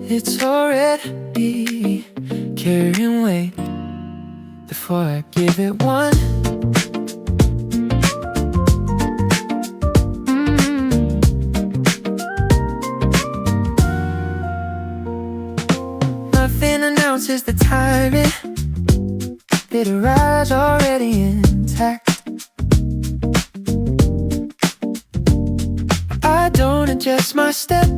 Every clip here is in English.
It's already carrying weight before I give it one. Nothing announces the timing. Bitter eyes already intact. I don't adjust my step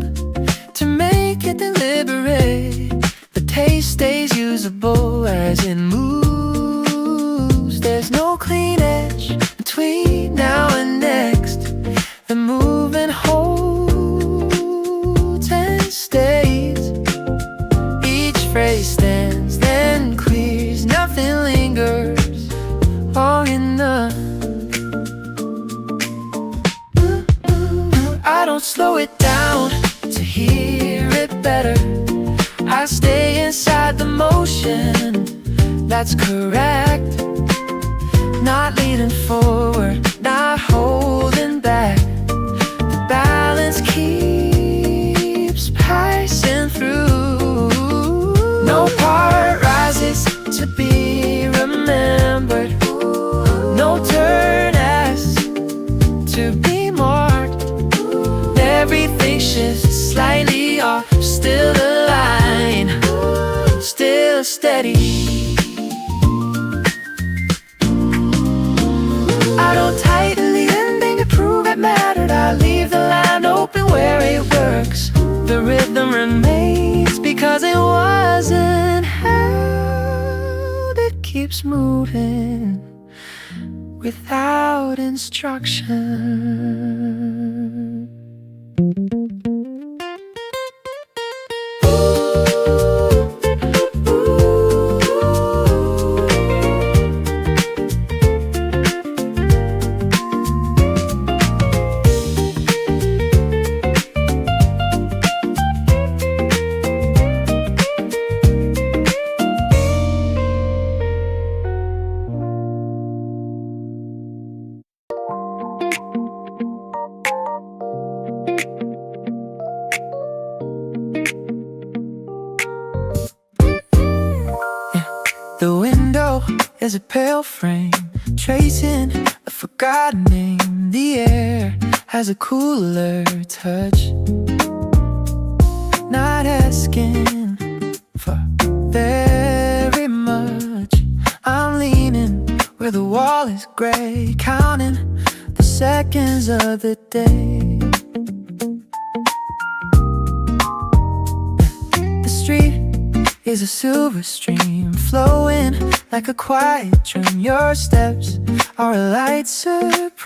to make it deliberate. The taste stays usable as it moves. There's no clean edge between now and next. The movement holds and stays. Each phrase stands, then clears. Nothing lingers long enough. I don't slow it down to hear it better. I stay inside the motion, that's correct. Not leaning forward, not holding back. The balance keeps passing through. No part rises to be remembered. No turn asks to be marked. Everything shifts slightly off, still aligned, still steady. I don't tightly ending to prove it mattered. I leave the line open where it works. The rhythm remains because it wasn't held. It keeps moving without instruction. The window is a pale frame, tracing a forgotten name. The air has a cooler touch, not asking for very much. I'm leaning where the wall is gray, counting the seconds of the day. The street is a silver stream flowing like a quiet dream. Your steps are a light surprise,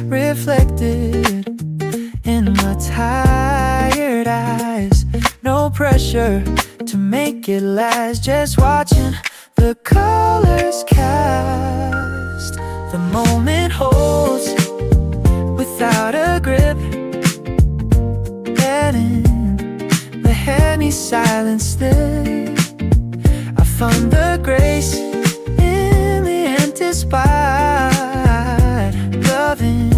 reflected in my tired eyes. No pressure to make it last, just watching the colors cast. The moment holds without a grip, letting the heavy silence stay. I found the grace in the empty spot, loving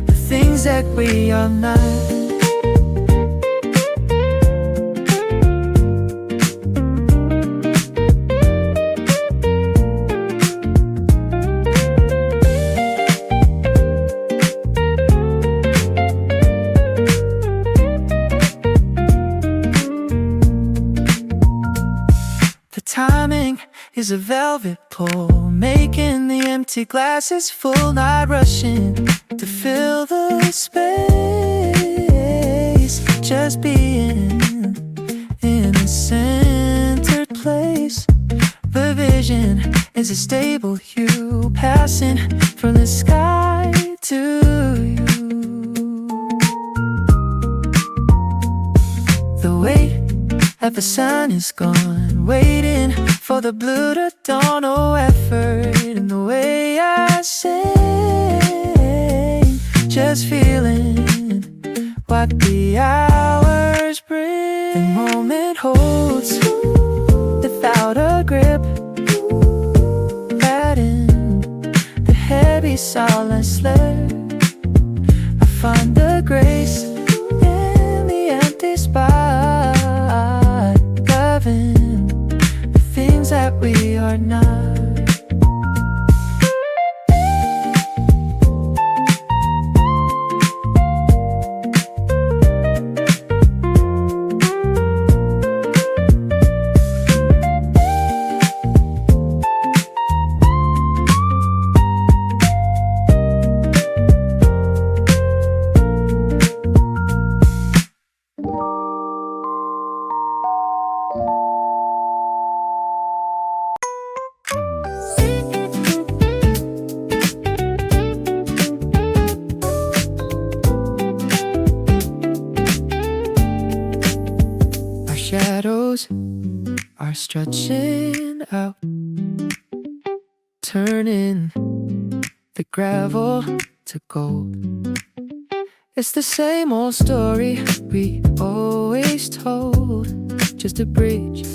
the things that we are not. Timing is a velvet pull, making the empty glasses full. Not rushing to fill the space, just being in a centered place. The vision is a stable hue, passing from the sky to you. The weight that the sun is gone, waiting for the blue to dawn. No effort in the way I sing, just feeling what the hours bring. The moment holds without a grip, letting the heavy silence slip. I find the grace in the empty things that we are not. Shadows are stretching out, turning the gravel to gold. It's the same old story we always told, just a bridge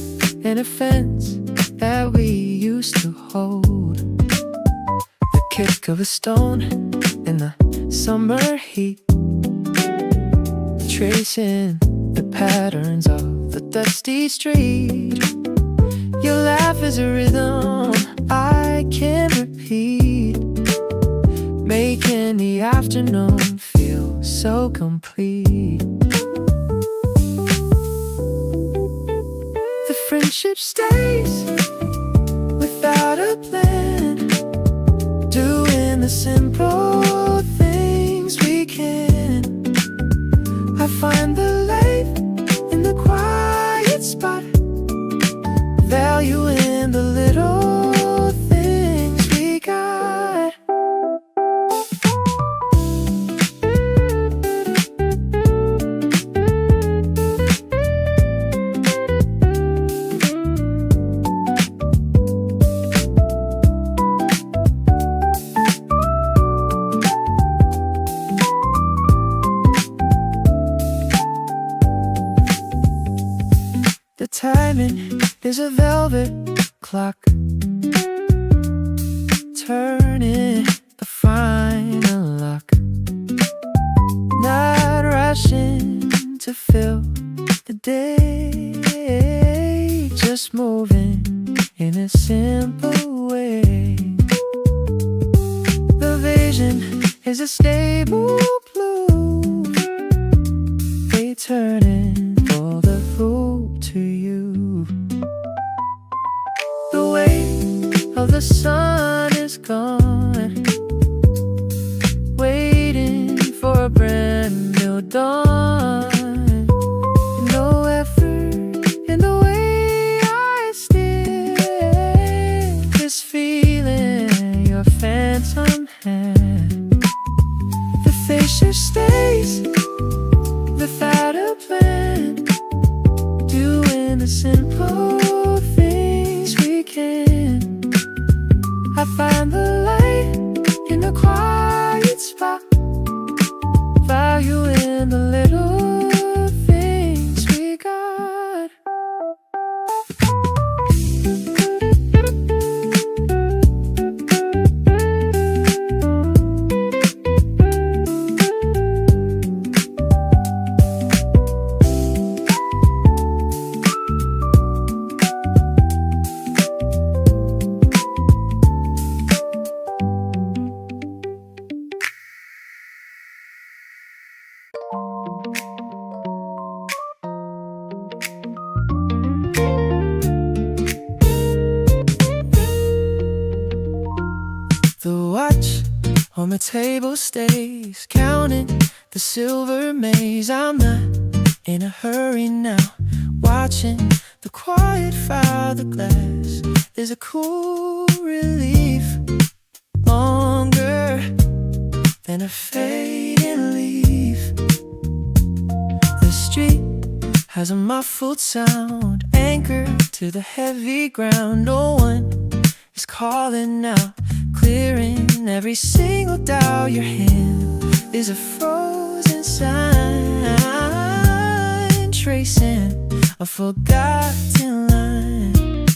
and a fence that we used to hold. The kick of a stone in the summer heat, tracing the patterns of the dusty street. Your laugh is a rhythm I can repeat, making the afternoon feel so complete. The friendship stays without a plan, doing the simple things we can. I find the light in the quiet spot, value in the little things we got. The timing is a velvet clock, turning the final lock. Not rushing to fill the day, just moving in a simple way. The vision is a stable blue, returning all the road to you. The weight of the sun is gone, waiting for a brand new dawn. No effort in the way I steer this feeling, your phantom hand. The face just stays without a plan, doing the simple things we can. I find the light in the quiet spot, value in the little things we got. The watch on the table stays, counting the silver maze. I'm not in a hurry now, watching the quiet fiberglass. There's a cool relief, longer than a fading leaf. The street has a muffled sound, anchored to the heavy ground. No one is calling out, clearing every single doubt. Your hand is a frozen sign, tracing a forgotten line.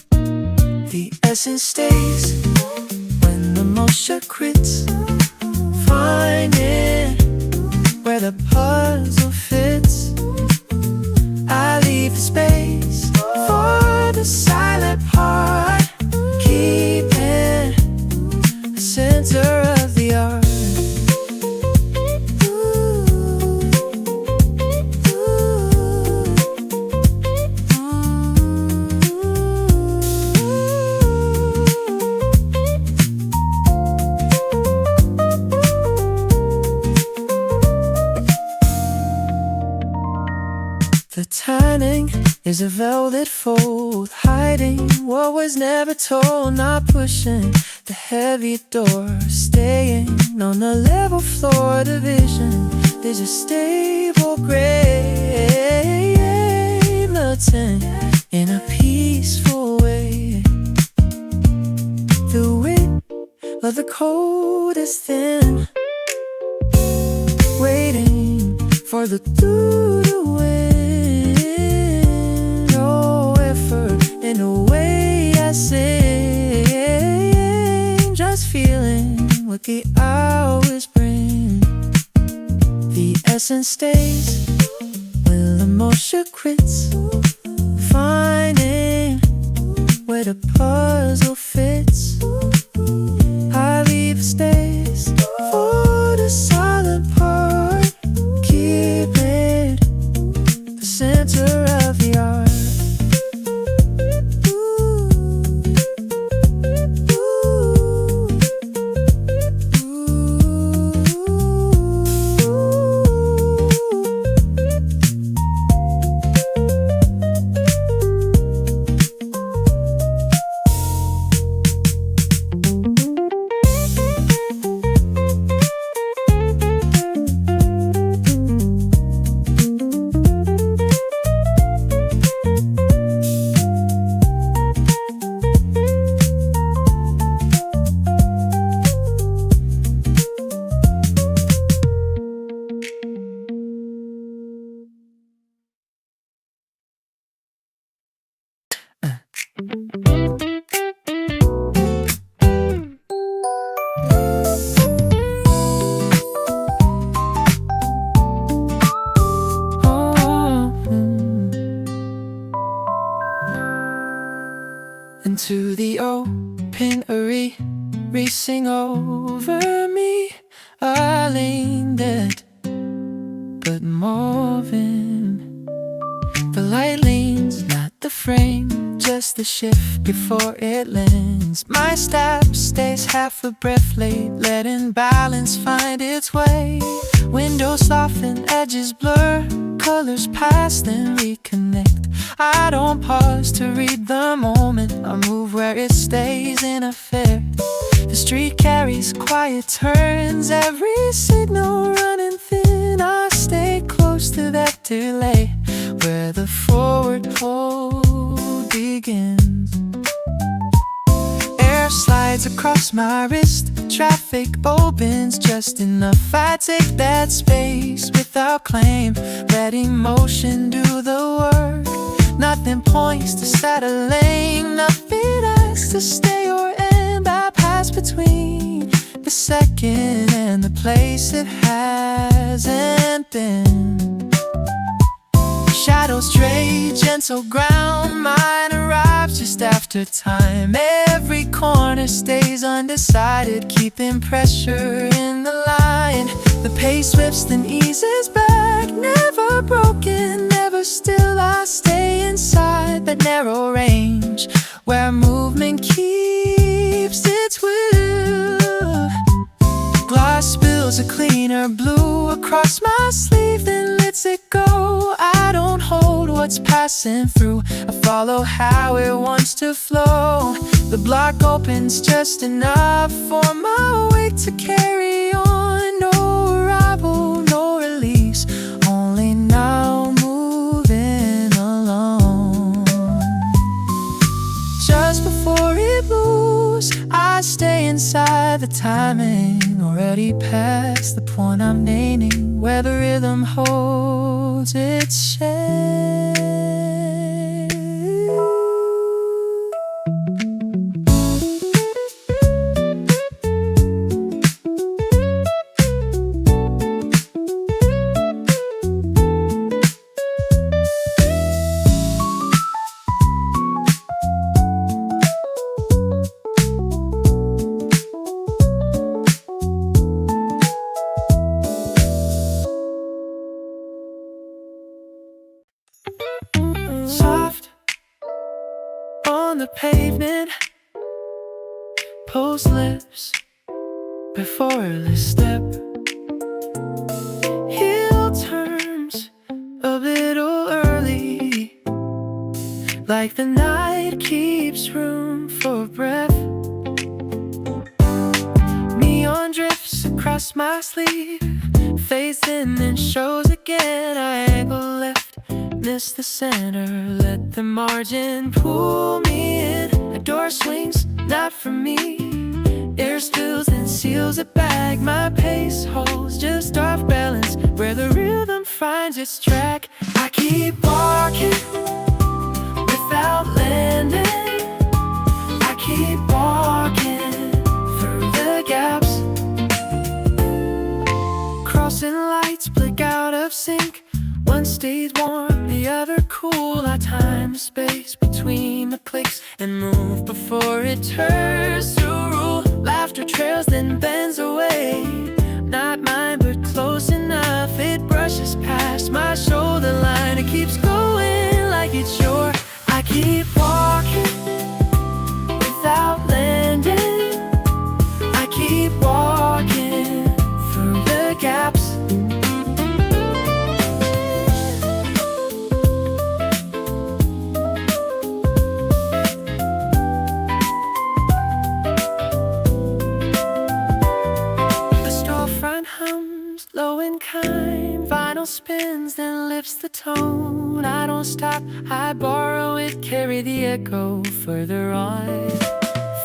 The essence stays when the motion quits, finding where the puzzle fits. I leave the space for the silent part. timing is a velvet fold, hiding what was never told. Not pushing the heavy door, staying on the level floor. The vision is a stable gray, melting in a peaceful way. The wind of the cold is thin, waiting for the dew to win. No effort in a way I sing, just feeling what the hours bring. The essence stays when emotion quits, finding where the puzzle fits. I leave space for the silent part, keep it the center of the art. Into the open racing over me. I lean dead, but moving. The light leans, not the frame, just the shift before it lands. My step stays half a breath late, letting balance find its way. Windows soften, edges blur, colors pass, then reconnect. I don't pause to read the moment, I move where it stays in effect. The street carries quiet turns, every signal running thin. I stay close to that delay, where the forward hold begins. Air slides across my wrist, traffic opens just enough. I take that space without claim, let emotion do the work. Nothing points to set a lane, nothing asks to stay or end. I pass between the second and the place it hasn't been. Shadows stray, gentle ground, mine arrives just after time. Every corner stays undecided, keeping pressure in the line. The pace whips then eases back, never broken, never still. I stay inside that narrow range, where movement keeps its will. Glass spills a cleaner blue across my sleeve, then lets it go. I don't hold what's passing through, I follow how it wants to flow. The block opens just enough for my weight to carry on. No arrival, no release, only now moving along. Just before it moves, I stay inside the timing, already past the point I'm naming, where the rhythm holds its shape. Soft on the pavement, pulse lips before the step. Heel turns a little early, my sleeve. Fades in and shows again. I angle left, miss the center. Let the margin pull me in. A door swings, not for me. Air spills and seals it back. My pace holds just off balance where the rhythm finds its track. I keep walking without landing. I keep walking through the gaps. Crossing lights blick out of sync. One stays warm, the other cool. I time the space between the clicks and move before it turns to rule. Laughter trails then bends away. Not mine but close enough. It brushes past my shoulder line. It keeps going like it's yours. I keep walking without landing. I keep walking through the gaps. Low in kind, vinyl spins, then lifts the tone. I don't stop, I borrow it, carry the echo further on.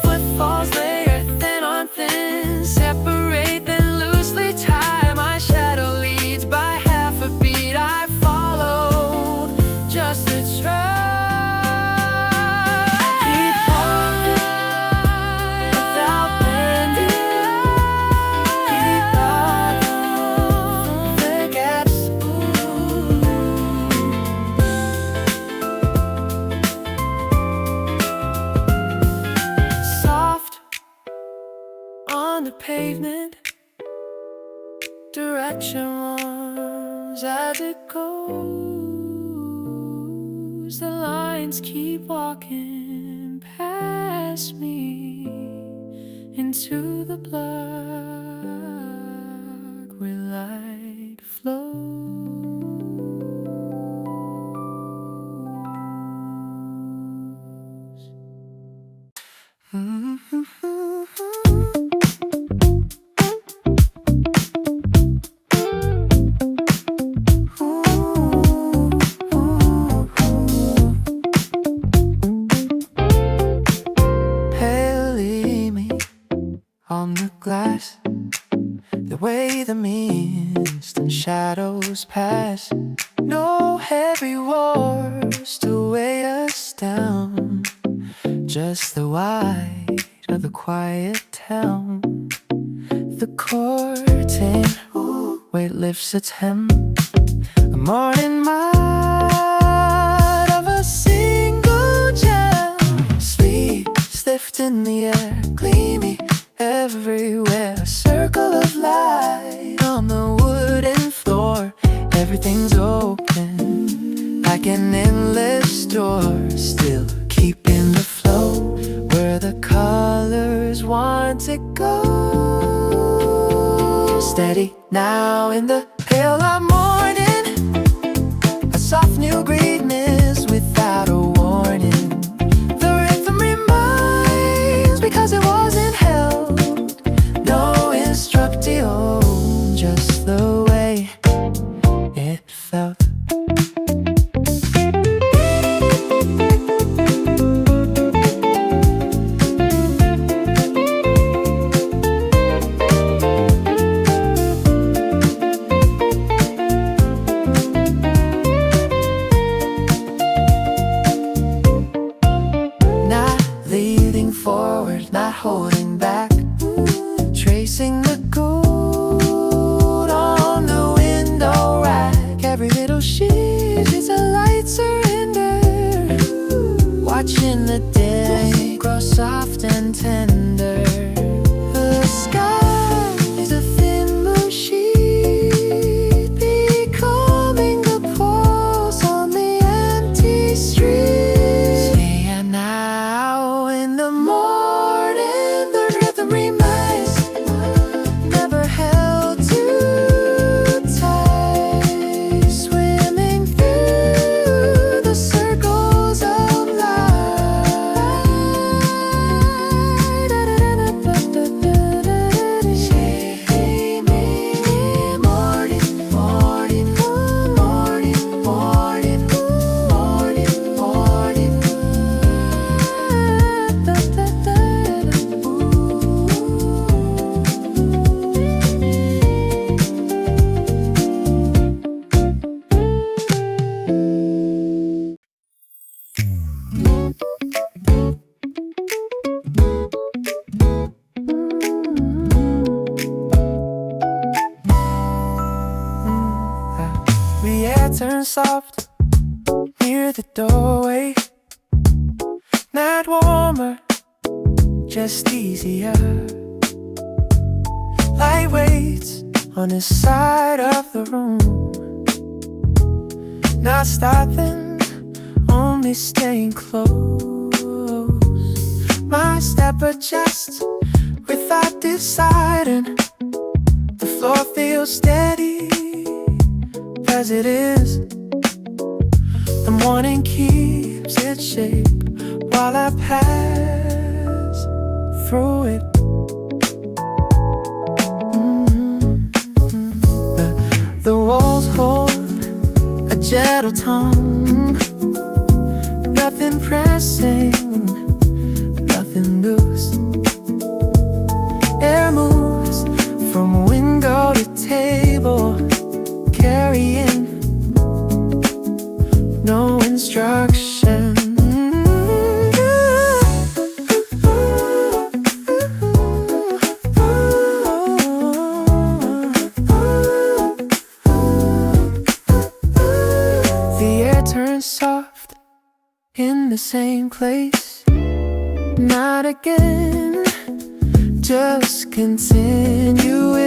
Footfalls layer thin on thin, separate then loosely tie. My shadow leads by half a beat, I follow just the track. Pavement, direction warms as it goes. The lines keep walking past me into the black where light flows. On the glass, the way the mist and shadows pass. No heavy wars to weigh us down, just the white of the quiet town. The curtain, weight lifts its hem. A morning light of a single gem. Sleeps lift in the air, gleamy everywhere. A circle of light on the wooden floor. Everything's open like an endless door, still keeping the flow where the colors want to go. Steady now in the pale light morning, a soft new greenness without a warning. The rhythm reminds because it wasn't held. No instruction, just the way it felt. Not leaning forward, not holding back, tracing the gold on the window rack. Every little shift is a light surrender. Watching the day grow soft and tender. The sky is a thin blue sheet, becoming the pulse on the empty street. Stay now in the morning, the rhythm reminds, never held too tight. Swimming through the circles of light turns soft near the doorway. Not warmer, just easier. Light waits on his side of the room. Not stopping, only staying close. My step adjusts without deciding. The floor feels steady as it is. The morning keeps its shape while I pass through it. The walls hold a gentle tone. Nothing pressing, nothing loose. Air moves from window to table, carrying no instruction. The air turns soft in the same place. Not again, just continuing.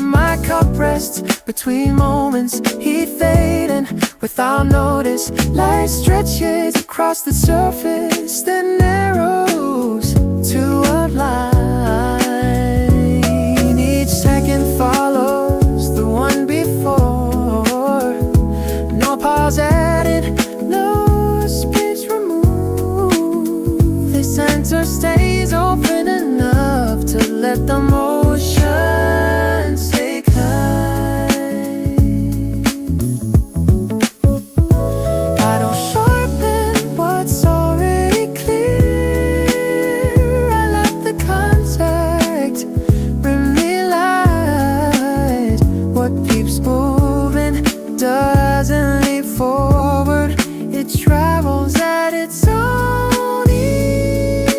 My cup rests between moments, heat fading without notice. Light stretches across the surface, then narrows to a line. Each second follows the one before. No pause added, no space removed. The center stays open enough to let the motion take time. I don't sharpen what's already clear. I let the contact bring me light. What keeps moving doesn't leap forward. It travels at its own ease.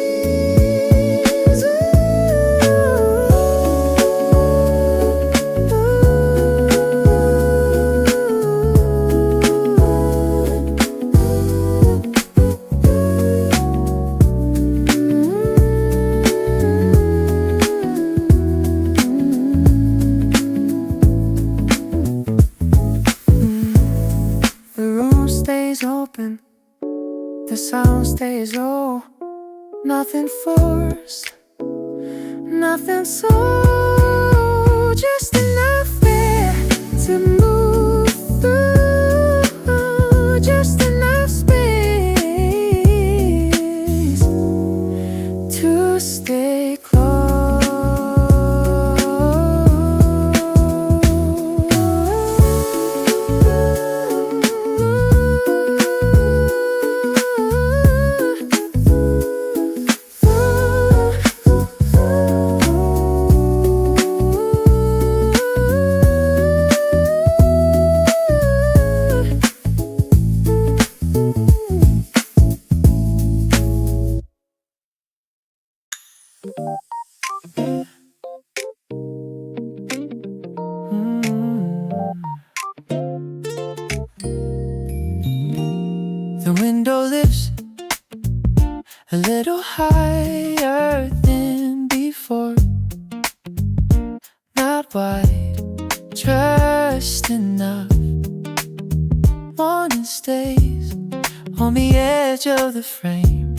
The room stays open, the sound stays low. Nothing forced, nothing so, just enough air to move through, just enough space to stay The window lifts a little higher than before. Not wide, just enough. Morning stays on the edge of the frame,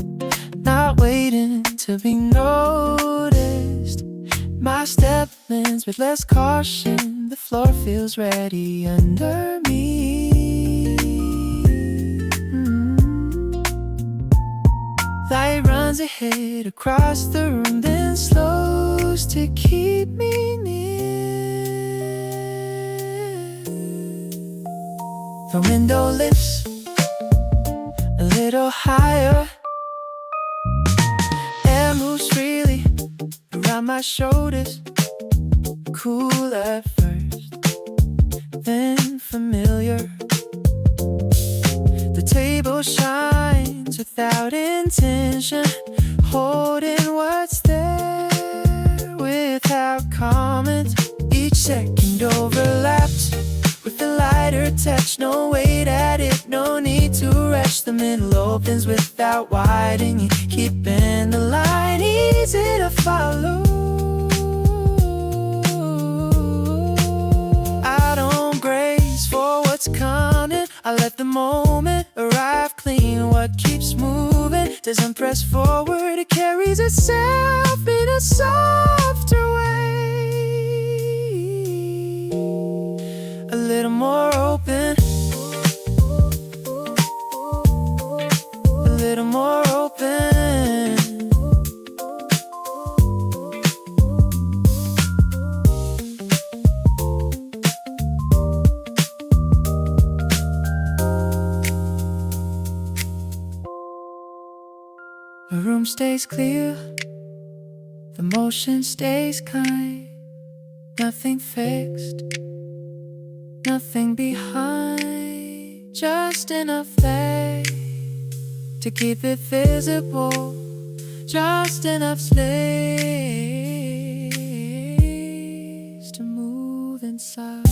not waiting to be noticed. My step lands with less caution. The floor feels ready under me. Light runs ahead across the room, then slows to keep me near. The window lifts a little higher. Air moves freely around my shoulders. Cool at first, then familiar. The table shines without intention, holding what's there without comment. Each second overlaps with the light lighter touch, no weight at it, no need to rush. The middle opens without widening, keeping the line easy to follow. I don't graze for what's coming, I let the moment arrive clean. What keeps moving doesn't press forward, it carries itself in a softer way. A little more open, a little more open. The room stays clear, the motion stays kind. Nothing fixed, nothing behind, just enough there to keep it visible, just enough space to move inside.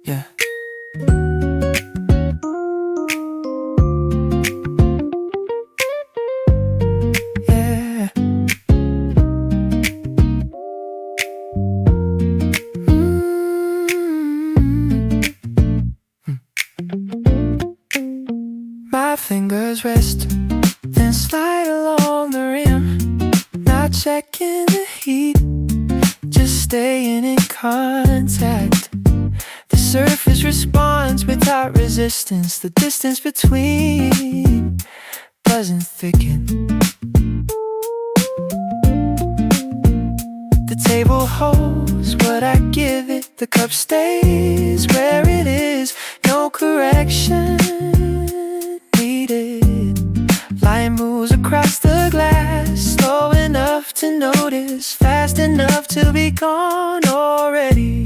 Yeah. Yeah. My fingers rest, then slide along the rim, not checking the heat, just staying in contact. The surface responds without resistance, the distance between doesn't thicken. The table holds what I give it, the cup stays where it is, no correction needed. Light moves across the glass, slow enough to notice, fast enough to be gone already.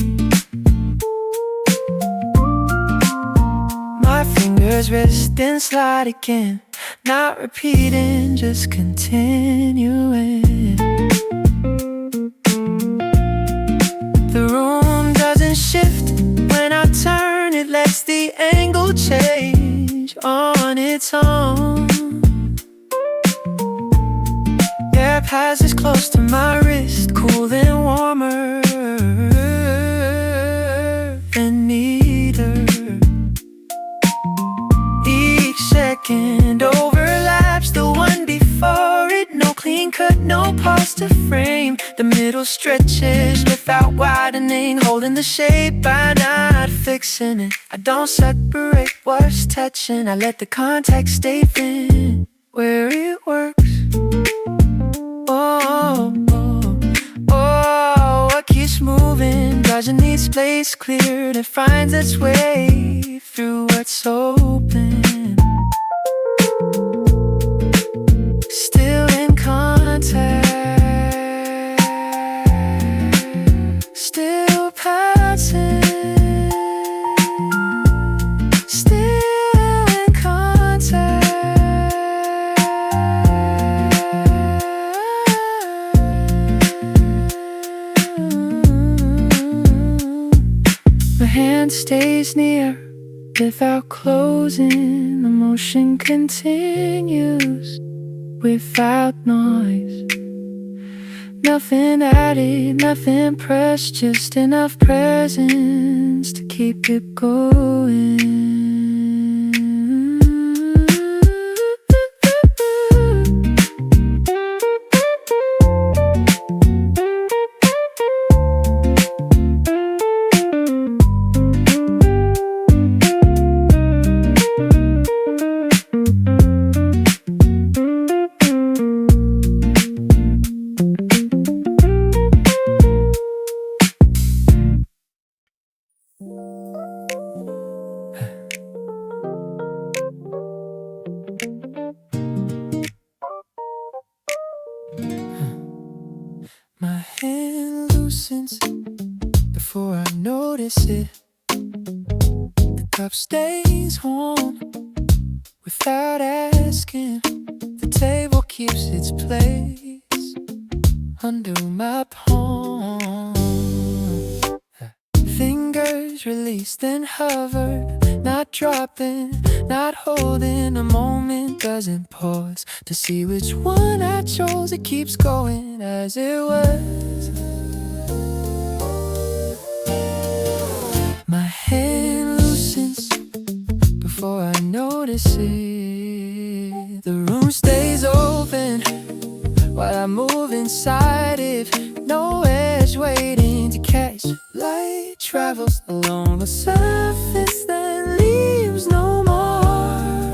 My fingers rest and slide again, not repeating, just continuing. The room doesn't shift when I turn, it lets the angle change on its own. Air passes close to my wrist, cool and warmer than neither. Each second overlaps the one before it, no clean cut, no pause to frame. The middle stretches without widening, holding the shape by not fixing it. I don't separate what's touching, I let the contact stay thin where it works. Oh, oh, oh, what keeps moving doesn't need space cleared, it finds its way through what's open. Still in contact, still passing, still in contact. My hand stays near without closing, the motion continues without noise. Nothing added, nothing pressed, just enough presence to keep it going. My hand loosens before I notice it. The cup stays warm without asking. The table keeps its place under my palm. Fingers release, then hover, not dropping, not holding. A moment doesn't pause to see which one I chose. It keeps going as it was. My hand loosens before I notice it. The room stays open while I move inside it. No edge waiting to catch. Light travels along the surface, then leaves no more.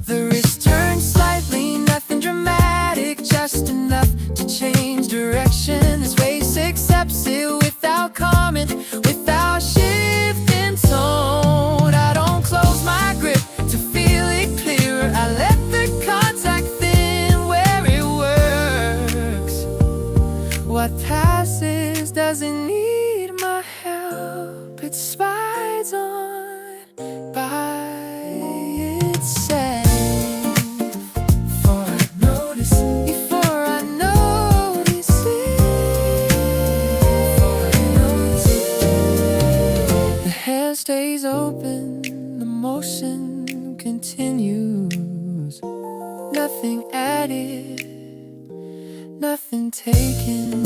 The wrist turns slightly, nothing dramatic, just enough to change direction. This face accepts it without comment, without shifting tone. I don't close my grip to feel it clearer. I let the contact thin where it works. What passes doesn't need my help. It slides on by itself. Before I notice it. Before I notice it. Before I notice it. The hair stays open, the motion continues. Nothing added, nothing taken.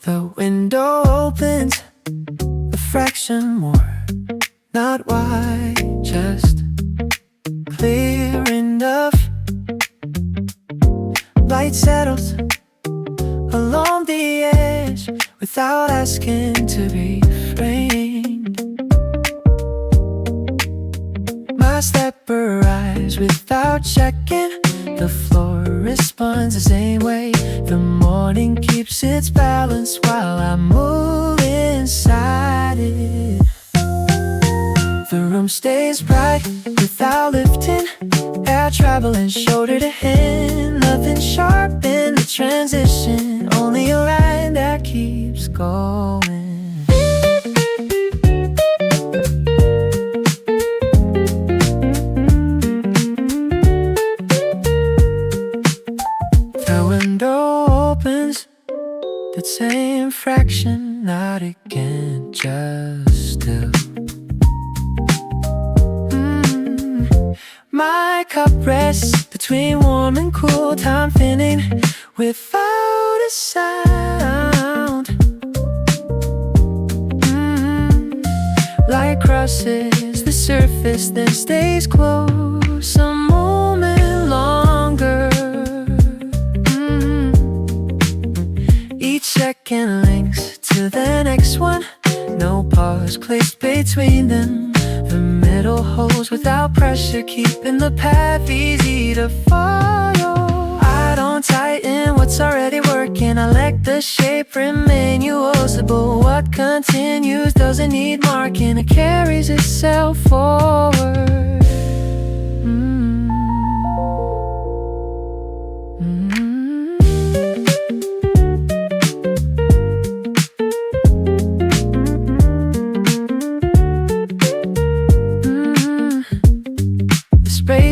The window opens a fraction more, not wide, just clear enough. Light settles along the edge without asking to be framed. My step arrives without checking. The floor responds the same way. The morning keeps its balance while I move inside it. The room stays bright without lifting. Air traveling shoulder to hand. Nothing sharp in the transition. Only a line that keeps going. The same fraction, not again, just still. My cup rests between warm and cool, time thinning without a sound. Light crosses the surface, then stays close a moment longer. Each second links to the next one. No pause placed between them. The middle holds without pressure, keeping the path easy to follow. I don't tighten what's already working. I let the shape remain usable. What continues doesn't need marking. It carries itself forward.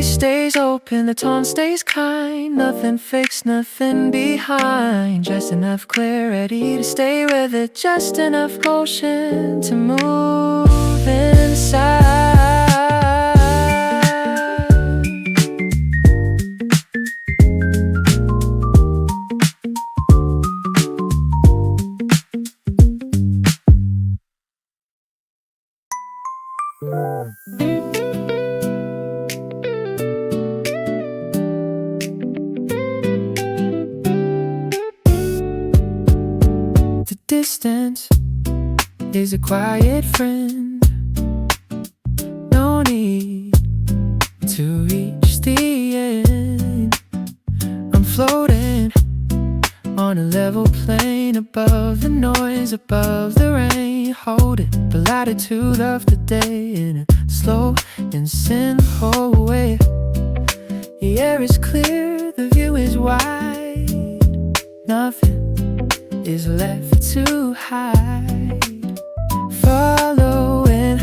Stays open, the tone stays kind. Nothing fixed, nothing behind. Just enough clarity to stay with it. Just enough motion to move inside. distance is a quiet friend. No need to reach the end. I'm floating on a level plane above the noise, above the rain. Holding the latitude of the day in a slow and sinful way. The air is clear, the view is wide. Nothing is left to hide. Following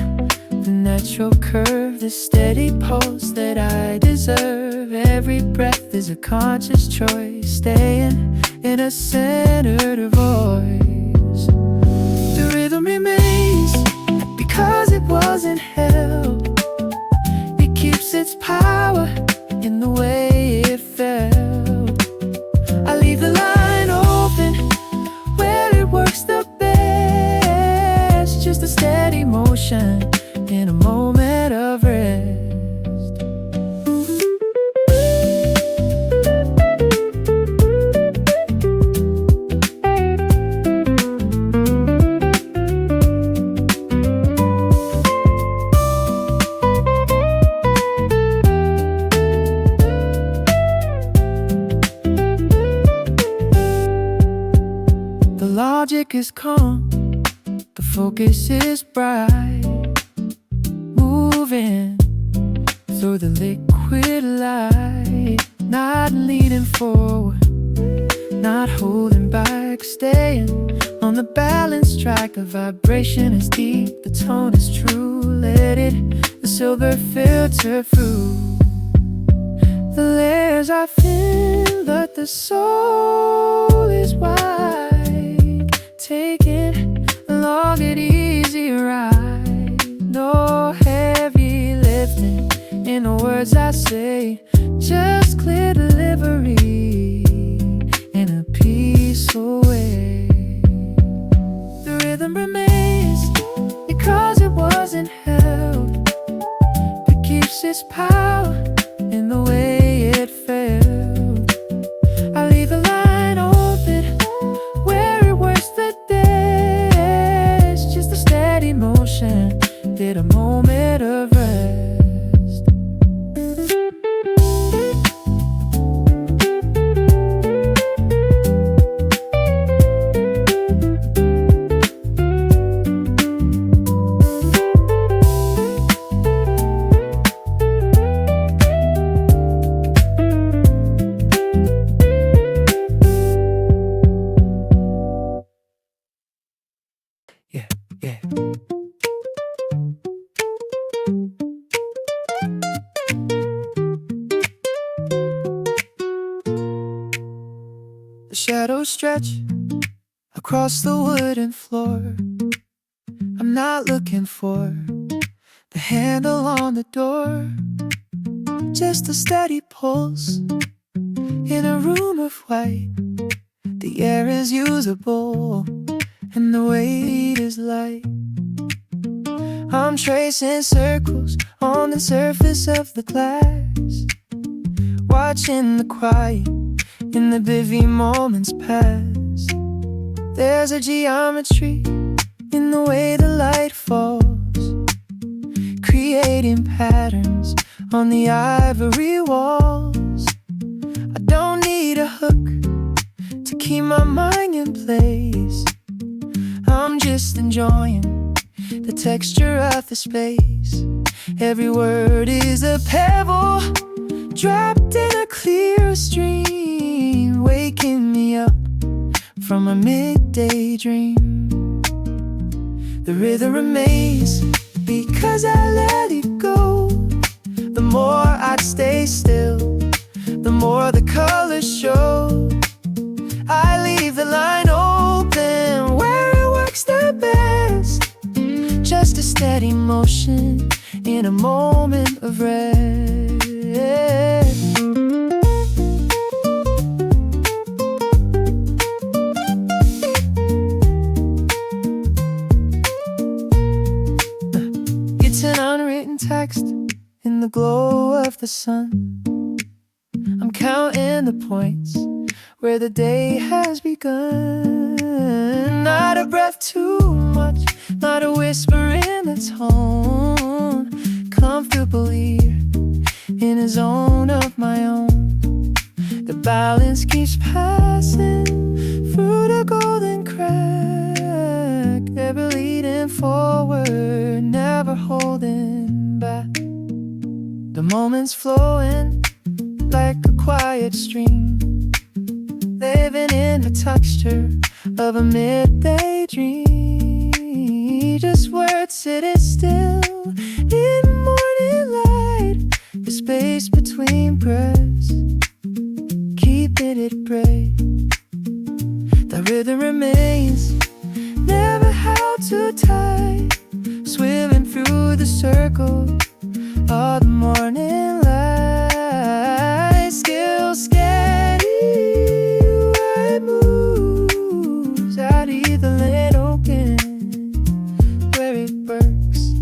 the natural curve, the steady pulse that I deserve. Every breath is a conscious choice, staying in a centered voice. The rhythm remains because it wasn't held. It keeps its power in the way it felt. I leave the line open where it works the best. Just a steady motion in a moment of rest. The logic is calm, the focus is bright. Moving through the liquid light. Not leaning forward, not holding back. Staying on the balance track. The vibration is deep, the tone is true. Let it, the silver filter through. The layers are thin, but the soul is wide. Taking a long and easy ride. No heavy lifting in the words I say. Just clear delivery in a peaceful way. The rhythm remains because it wasn't held. It keeps its power in the way it felt. I leave the line open where it works the best. Just a steady motion, did a moment of rest. Yeah, yeah. The shadows stretch across the wooden floor. I'm not looking for the handle on the door. Just a steady pulse in a room of white. The air is usable and the weight is light. I'm tracing circles on the surface of the glass, watching the quiet in the busy moments pass. There's a geometry in the way the light falls, creating patterns on the ivory walls. I don't need a hook to keep my mind in place. I'm just enjoying the texture of the space. Every word is a pebble dropped in a clear stream, waking me up from a midday dream. The rhythm remains because I let it go. The more I'd stay still, the more the colors show. I leave the line open where it works the best. Just a steady motion in a moment of rest. It's an unwritten text in the glow of the sun. I'm counting the points where the day has begun. Not a breath too much, not a whisper in the tone. Comfortably in a zone of my own. The balance keeps passing through the golden crack, ever leading forward, never holding back. The moments flowing like a quiet stream, living in the texture of a midday dream. Just words sitting still in morning light, the space between breaths, keeping it bright. The rhythm remains, never held too tight, swimming through the circle of the morning light. Still steady, where it moves out either lane open, where it works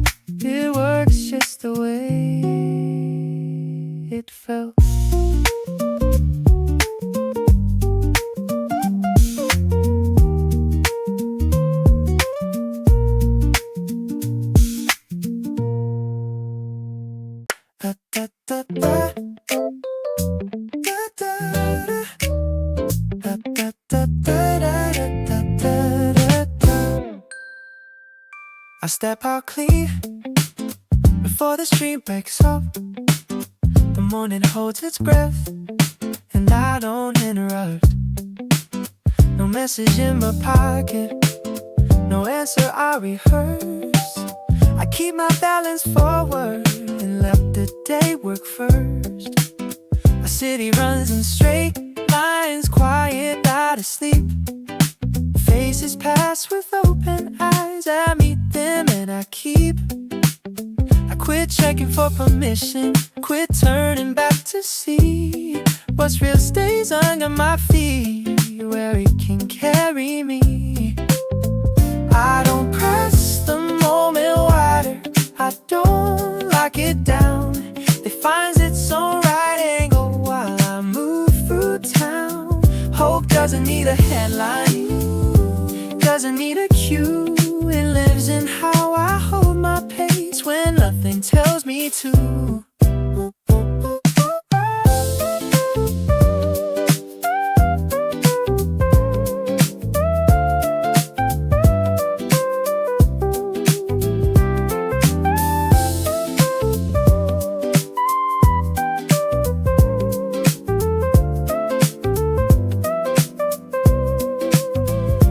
just the way it felt. I step out clean before the street breaks up. The morning holds its breath and I don't interrupt. No message in my pocket, no answer I rehearse. I keep my balance forward and let the day work first. A city runs in straight lines, quiet, out of sleep. Faces pass with open eyes, I meet them and I quit checking for permission, quit turning back to see what's real stays under my feet, where it can carry me. I don't press the moment wider, I don't lock it down. It finds its own right angle while I move through town. Hope doesn't need a headline, doesn't need a cue. It lives in how I hold my pace when nothing tells me to.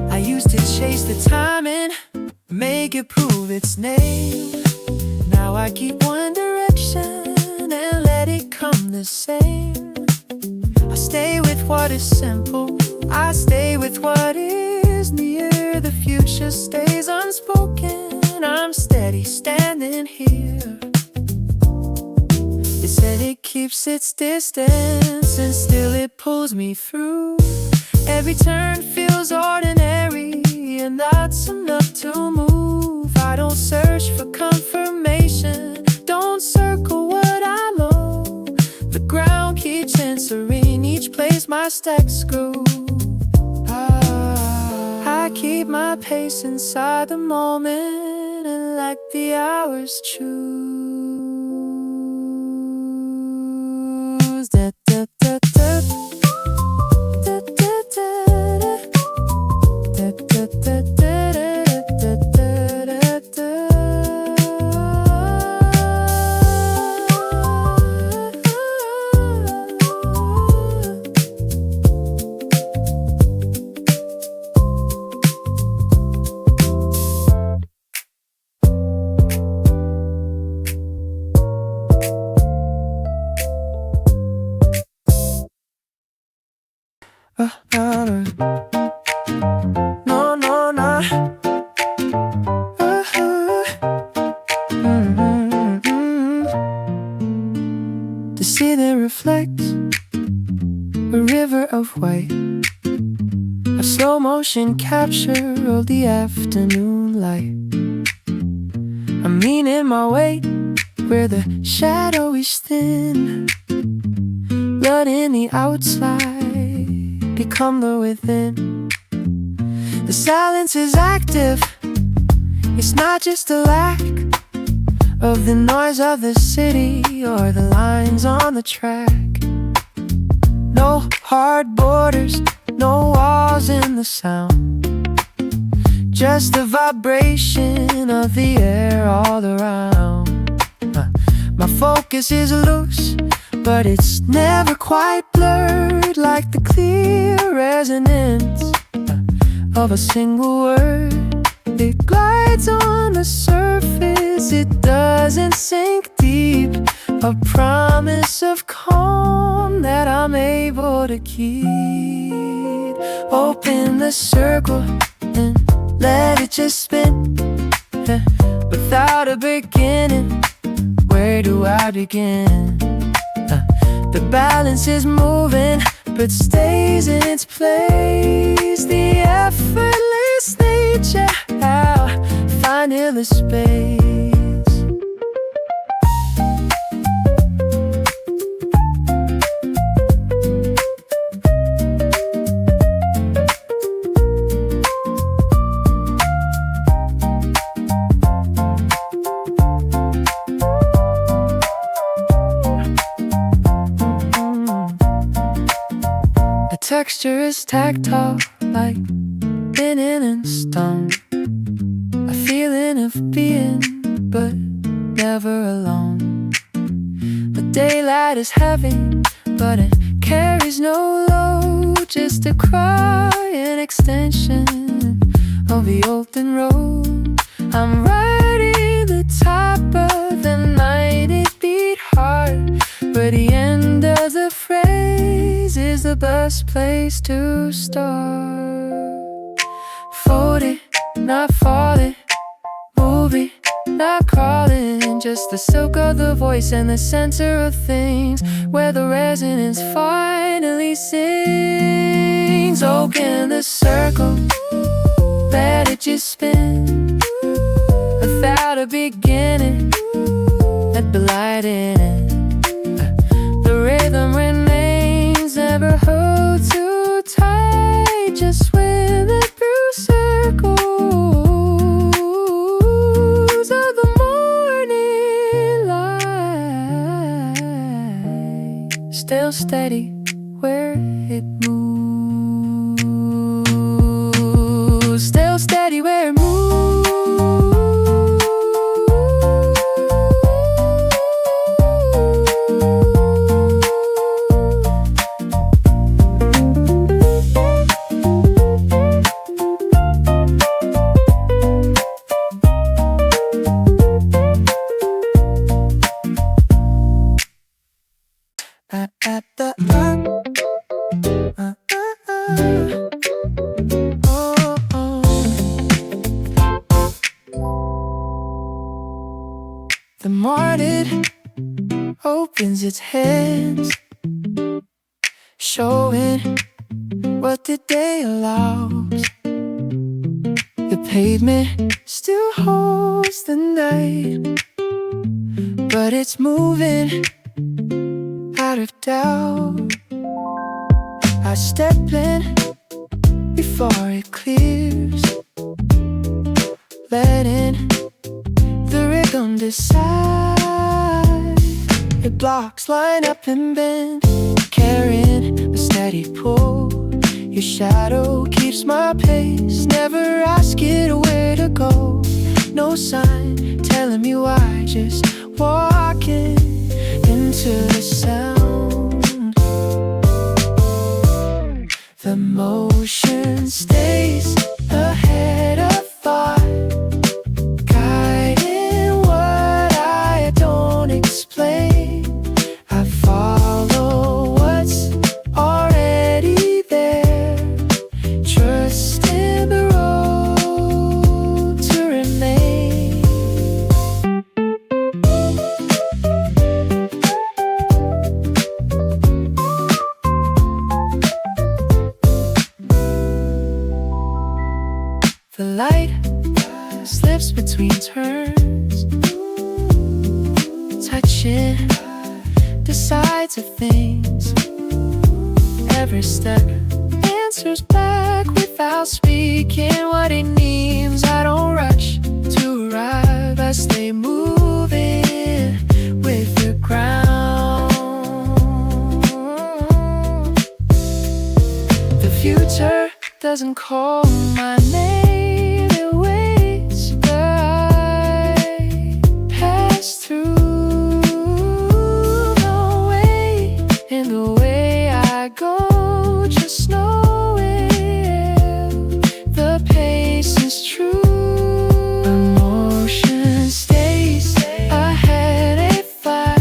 I used to chase the timing, make it prove its name. Now I keep one direction and let it come the same. I stay with what is simple, I stay with what is near. The future stays unspoken, I'm steady standing here. It said it keeps its distance and still it pulls me through. Every turn feels ordinary and that's enough to move. I don't search for confirmation, don't circle what I know. The ground keeps answering each place my steps groove. I keep my pace inside the moment and let the hours choose. Da, da, da, da. Da, da, da, da. Da, da, da, da. No, no, no. The sea that reflects a river of white, a slow motion capture of the afternoon light. I'm meaning my weight where the shadow is thin, blood in the outside, become the within. The silence is active. It's not just a lack of the noise of the city or the lines on the track. No hard borders, no walls in the sound, just the vibration of the air all around. My focus is loose, but it's never quite blurred like the clear resonance of a single word. It glides on the surface, it doesn't sink deep. A promise of calm that I'm able to keep. Open the circle and let it just spin, without a beginning. Where do I begin? The balance is moving but stays in its place. The effortless nature, how finding the space. Texture is tactile, like linen and stone. A feeling of being, but never alone. The daylight is heavy, but it carries no load. Just a crying extension of the open road. I'm riding the top of the night, it beat hard, but the end of the phrase is the best place to start. Folded, not falling, moving, not crawling. Just the silk of the voice and the center of things, where the resonance finally sings. Open the circle, let it just spin, without a beginning. Let the light in. The rhythm remains, never hold too tight. Just swim it through circles of the morning light. Still steady where it moves. Still steady where it moves. The morning opens its hands, showing what the day allows. The pavement still holds the night, but it's moving out of doubt. I step in before it clears, letting the rhythm decide. It blocks, line up and bend, carrying a steady pull. Your shadow keeps my pace, never ask it where to go. No sign telling me why, just walking into the sound. The motion stays ahead of thought, guiding what I don't explain. I follow what's already there, trusting the road to remain. The light slips between turns, touching the sides of things. Every step answers back without speaking what it needs. I don't rush to arrive, I stay moving with the ground. The future doesn't call my name, it waits, but I pass through. No way in the way I go, just knowing the pace is true. Emotion stays ahead, a fire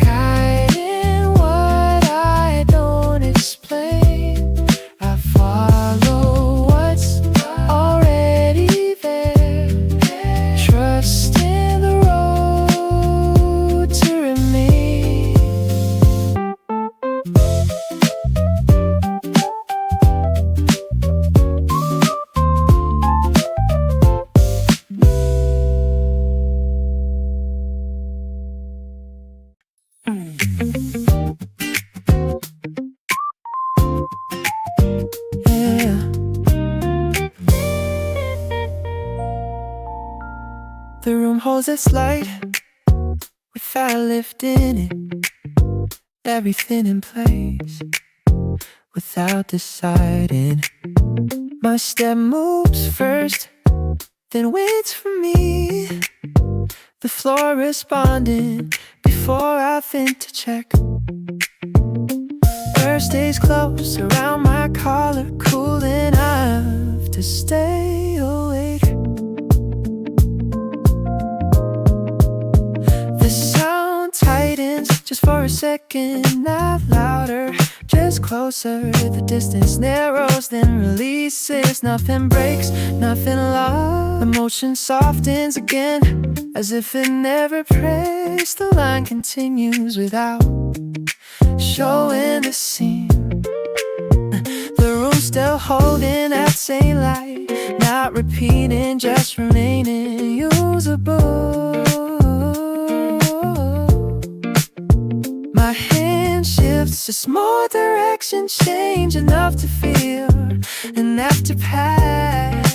guiding what I don't explain. I follow what's already there, trust in the road to remain. Yeah. The room holds its light without lifting it, everything in place without deciding. My step moves first, then waits for me. The floor responding before I think to check. Air stays close around my collar, cool enough to stay awake. The sound tightens just for a second, not louder, just closer. The distance narrows, then releases. Nothing breaks, nothing lost. Emotion softens again, as if it never breaks. The line continues without showing the seam. The room still holding that same light, not repeating, just remaining usable. My hand shifts, a small direction change, enough to feel, enough to pass.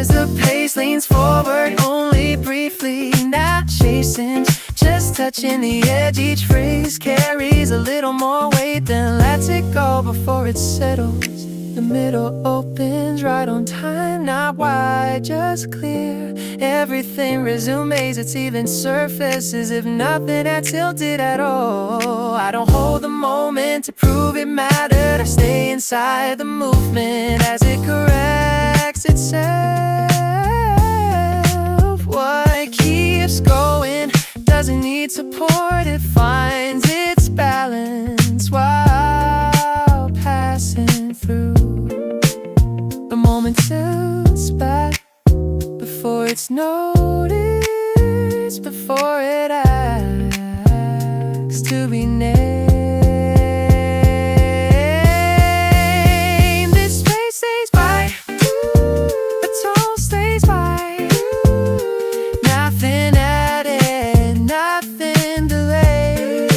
The pace leans forward only briefly, not chasing, just touching the edge. Each phrase carries a little more weight, then lets it go before it settles. The middle opens right on time, not wide, just clear. Everything resumes its even surface, as if nothing had tilted at all. I don't hold the moment to prove it mattered, I stay inside the movement as it corrects itself. What keeps going doesn't need support, it finds its balance while passing through. The moment tilts back before it's noticed, before it asks to be named. This space stays by, the tone stays by. Nothing added, nothing delayed,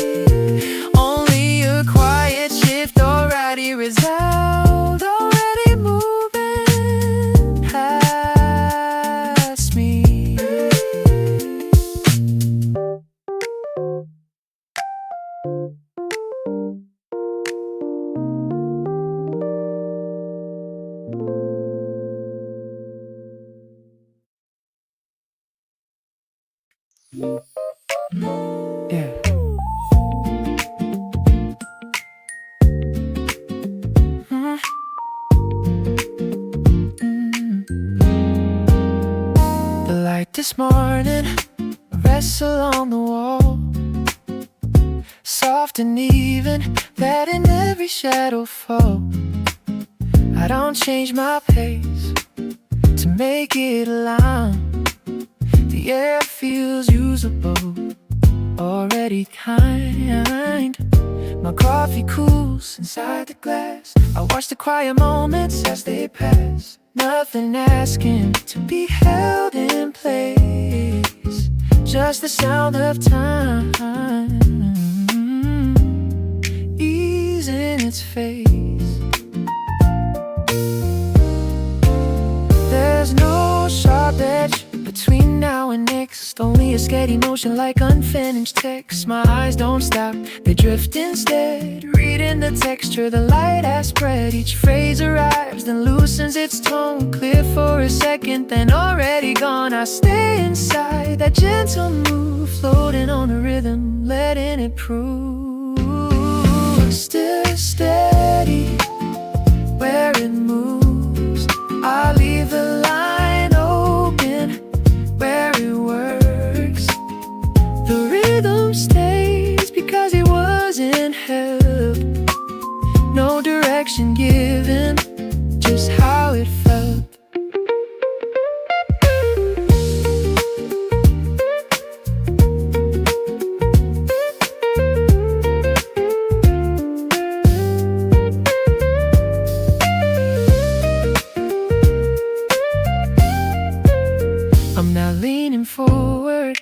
only a quiet shift already resolved, already moving past me. Yeah. The light this morning rests along the wall, soft and even, letting every shadow fall. I don't change my pace to make it align. The air feels usable, already kind. My coffee cools inside the glass, I watch the quiet moments as they pass. Nothing asking to be held in place, just the sound of time. ease in its face. There's no sharp edge between now and next, only a steady motion like unfinished text. My eyes don't stop, they drift instead, reading the texture the light has spread. Each phrase arrives, then loosens its tone, clear for a second, then already gone. I stay inside that gentle move, floating on a rhythm, letting it prove. Still steady where it moves, I leave the line open where it works. The rhythm stays because it wasn't held, no direction given, just how it felt. I'm not leaning forward,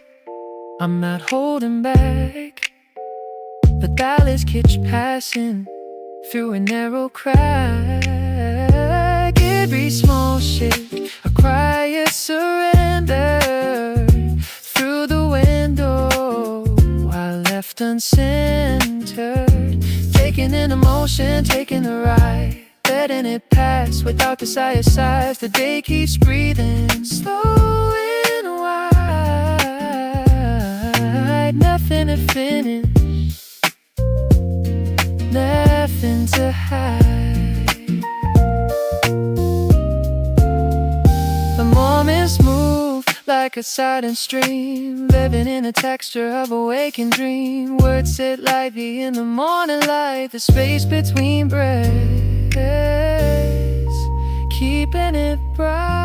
I'm not holding back. The ballads catch passing through a narrow crack. Every small shake, a cry of surrender. Through the window, I left uncentered, taking in emotion, taking the ride, letting it pass without desire size. The day keeps breathing slow and wide. Nothing to finish, nothing to hide. The moments move like a silent stream, living in the texture of a waking dream. Words sit lightly in the morning light, the space between breaths, keeping it bright.